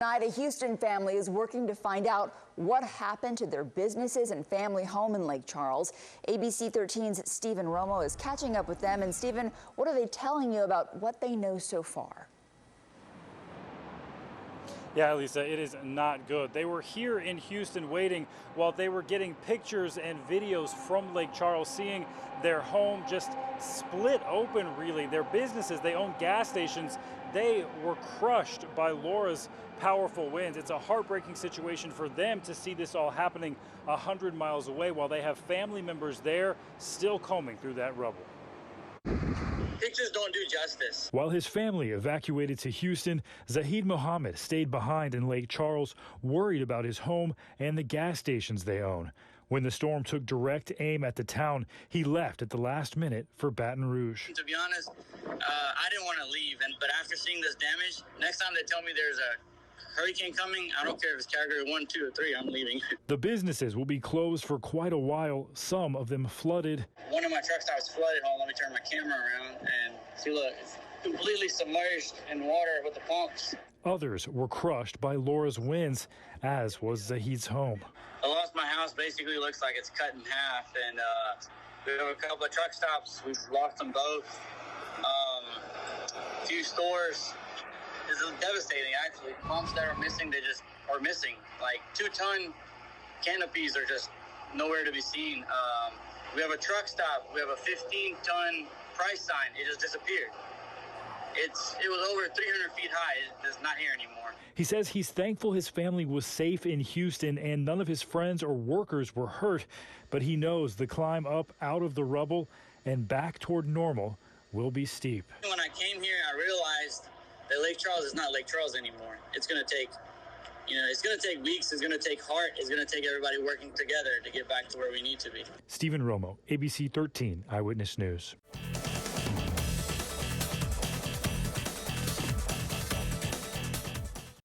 Tonight, a Houston family is working to find out what happened to their businesses and family home in Lake Charles. ABC 13's Stephen Romo is catching up with them. And Stephen, what are they telling you about what they know so far? Yeah, Lisa, it is not good. They were here in Houston waiting while they were getting pictures and videos from Lake Charles, seeing their home just split open, really. Their businesses, they own gas stations, they were crushed by Laura's powerful winds. It's a heartbreaking situation for them to see this all happening 100 miles away while they have family members there still combing through that rubble. Pictures don't do justice. While his family evacuated to Houston, Zahid Mohammad stayed behind in Lake Charles, worried about his home and the gas stations they own. When the storm took direct aim at the town, he left at the last minute for Baton Rouge. To be honest, I didn't want to leave, but after seeing this damage, next time they tell me there's a hurricane coming, I don't care if it's category 1, 2, or 3, I'm leaving. The businesses will be closed for quite a while, some of them flooded. One of my truck stops flooded. Hold on, let me turn my camera around and see, look, it's completely submerged in water with the pumps. Others were crushed by Laura's winds, as was Zahid's home. I lost my house, basically looks like it's cut in half, and we have a couple of truck stops, we've lost them both. A few stores. It's devastating, actually. Pumps that are missing, they just are missing. Like 2-ton canopies are just nowhere to be seen. We have a truck stop. We have a 15-ton price sign. It just disappeared. It was over 300 feet high. It's not here anymore. He says he's thankful his family was safe in Houston and none of his friends or workers were hurt, but he knows the climb up out of the rubble and back toward normal will be steep. When I came here, I realized that Lake Charles is not Lake Charles anymore. It's going to take, it's going to take weeks. It's going to take heart. It's going to take everybody working together to get back to where we need to be. Stephen Romo, ABC 13 Eyewitness News.